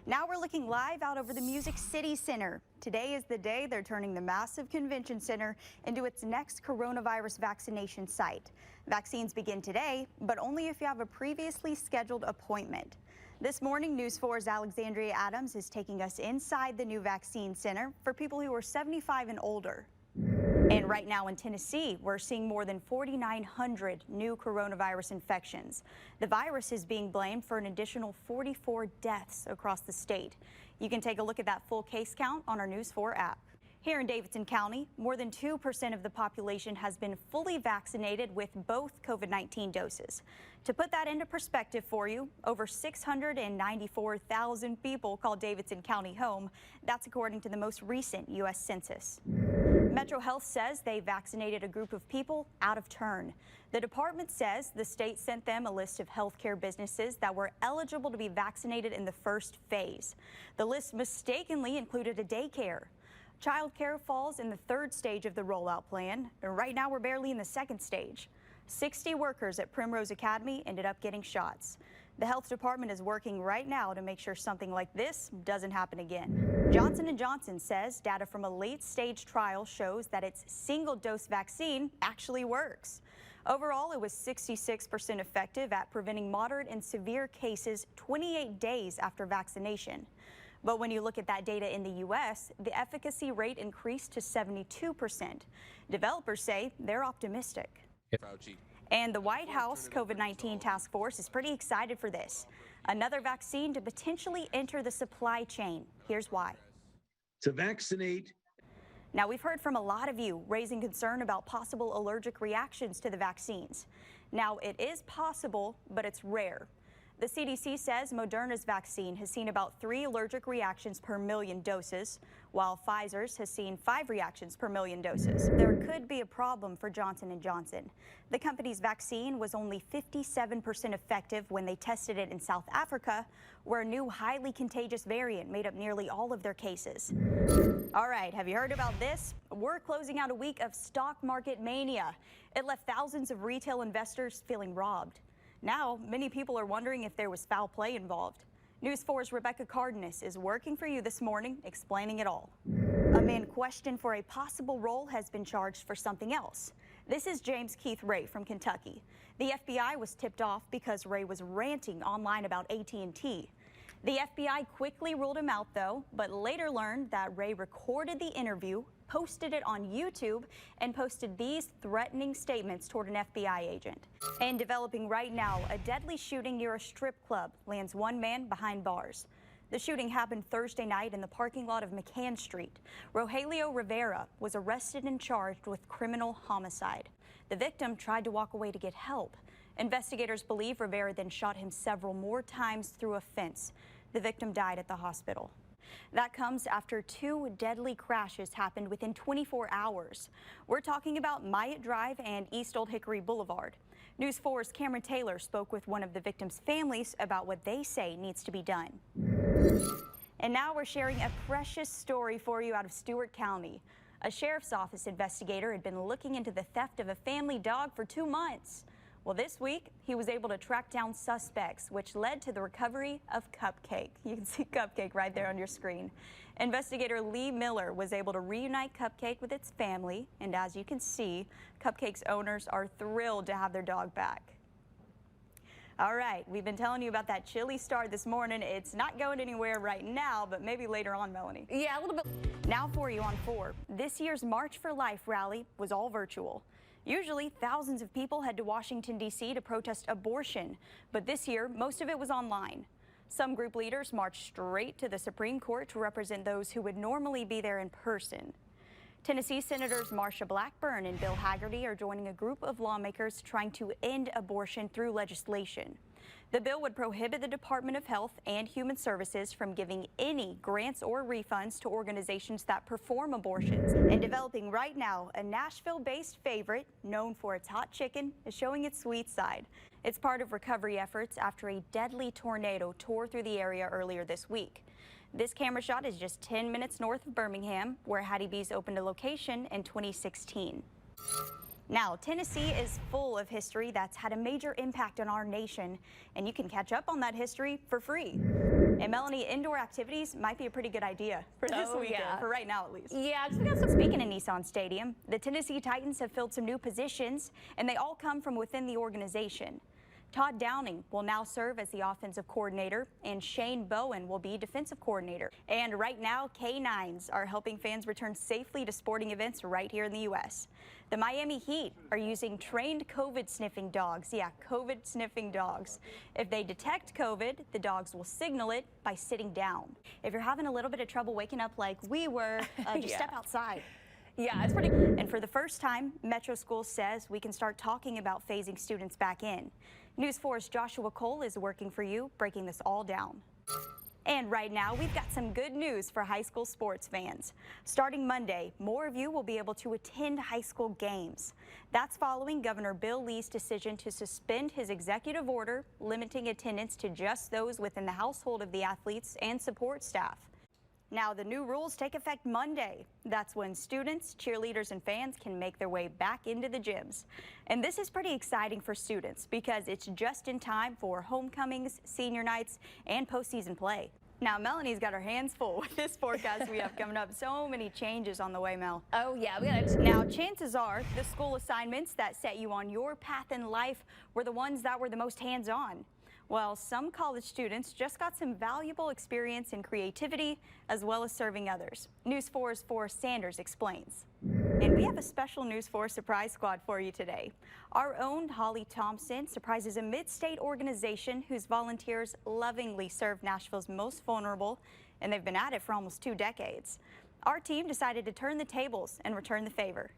Now we're looking live out over the Music City Center. Today is the day they're turning the massive convention center into its next coronavirus vaccination site. Vaccines begin today, but only if you have a previously scheduled appointment. This morning, News 4's Alexandria Adams is taking us inside the new vaccine center for people who are 75 and older. And right now in Tennessee, we're seeing more than 4,900 new coronavirus infections. The virus is being blamed for an additional 44 deaths across the state. You can take a look at that full case count on our News 4 app. Here in Davidson County, more than 2% of the population has been fully vaccinated with both COVID-19 doses. To put that into perspective for you, over 694,000 people call Davidson County home. That's according to the most recent U.S. Census. Metro Health says they vaccinated a group of people out of turn. The department says the state sent them a list of healthcare businesses that were eligible to be vaccinated in the first phase. The list mistakenly included a daycare. Childcare falls in the third stage of the rollout plan. Right now, we're barely in the second stage. 60 workers at Primrose Academy ended up getting shots. The health department is working right now to make sure something like this doesn't happen again. Johnson & Johnson says data from a late-stage trial shows that its single-dose vaccine actually works. Overall, it was 66% effective at preventing moderate and severe cases 28 days after vaccination. But when you look at that data in the U.S., the efficacy rate increased to 72%. Developers say they're optimistic. And the White House COVID-19 task force is pretty excited for this. Another vaccine to potentially enter the supply chain. Here's why. To vaccinate. Now, we've heard from a lot of you raising concern about possible allergic reactions to the vaccines. Now, it is possible, but it's rare. The CDC says Moderna's vaccine has seen about 3 allergic reactions per million doses, while Pfizer's has seen 5 reactions per million doses. There could be a problem for Johnson & Johnson. The company's vaccine was only 57% effective when they tested it in South Africa, where a new highly contagious variant made up nearly all of their cases. All right, have you heard about this? We're closing out a week of stock market mania. It left thousands of retail investors feeling robbed. Now, many people are wondering if there was foul play involved. News 4's Rebecca Cardenas is working for you this morning, explaining it all. A man questioned for a possible role has been charged for something else. This is James Keith Ray from Kentucky. The FBI was tipped off because Ray was ranting online about AT&T. The FBI quickly ruled him out, though, but later learned that Ray recorded the interview, posted it on YouTube, and posted these threatening statements toward an FBI agent. And developing right now, a deadly shooting near a strip club lands one man behind bars. The shooting happened Thursday night in the parking lot of McCann Street. Rogelio Rivera was arrested and charged with criminal homicide. The victim tried to walk away to get help. Investigators believe Rivera then shot him several more times through a fence. The victim died at the hospital. That comes after 2 deadly crashes happened within 24 hours. We're talking about Myatt Drive and East Old Hickory Boulevard. News 4's Cameron Taylor spoke with one of the victims' families about what they say needs to be done. And now we're sharing a precious story for you out of Stewart County. A sheriff's office investigator had been looking into the theft of a family dog for 2 months. Well, this week, he was able to track down suspects, which led to the recovery of Cupcake. You can see Cupcake right there on your screen. Investigator Lee Miller was able to reunite Cupcake with its family, and as you can see, Cupcake's owners are thrilled to have their dog back. All right, we've been telling you about that chilly start this morning. It's not going anywhere right now, but maybe later on, Melanie. Yeah, a little bit. Now for you on 4. This year's March for Life rally was all virtual. Usually, thousands of people head to Washington, D.C. to protest abortion, but this year, most of it was online. Some group leaders marched straight to the Supreme Court to represent those who would normally be there in person. Tennessee Senators Marsha Blackburn and Bill Hagerty are joining a group of lawmakers trying to end abortion through legislation. The bill would prohibit the Department of Health and Human Services from giving any grants or refunds to organizations that perform abortions. And developing right now, a Nashville-based favorite known for its hot chicken is showing its sweet side. It's part of recovery efforts after a deadly tornado tore through the area earlier this week. This camera shot is just 10 minutes north of Birmingham, where Hattie B's opened a location in 2016. Now, Tennessee is full of history that's had a major impact on our nation, and you can catch up on that history for free. And Melanie, indoor activities might be a pretty good idea for this weekend, for right now at least. Yeah, Speaking of Nissan Stadium, the Tennessee Titans have filled some new positions, and they all come from within the organization. Todd Downing will now serve as the offensive coordinator, and Shane Bowen will be defensive coordinator. And right now, K9s are helping fans return safely to sporting events right here in the U.S. The Miami Heat are using trained COVID sniffing dogs. Yeah, COVID sniffing dogs. If they detect COVID, the dogs will signal it by sitting down. If you're having a little bit of trouble waking up like we were, just step outside. Yeah, it's pretty. And for the first time, Metro Schools says we can start talking about phasing students back in. News 4's Joshua Cole is working for you, breaking this all down. And right now, we've got some good news for high school sports fans. Starting Monday, more of you will be able to attend high school games. That's following Governor Bill Lee's decision to suspend his executive order limiting attendance to just those within the household of the athletes and support staff. Now, the new rules take effect Monday. That's when students, cheerleaders, and fans can make their way back into the gyms. And this is pretty exciting for students because it's just in time for homecomings, senior nights, and postseason play. Now, Melanie's got her hands full with this forecast we have coming up. So many changes on the way, Mel. Oh, yeah, we got it. Now, chances are the school assignments that set you on your path in life were the ones that were the most hands-on. Well, some college students just got some valuable experience in creativity as well as serving others. News 4's Forrest Sanders explains. And we have a special News 4 surprise squad for you today. Our own Holly Thompson surprises a mid-state organization whose volunteers lovingly serve Nashville's most vulnerable, and they've been at it for almost 2 decades. Our team decided to turn the tables and return the favor.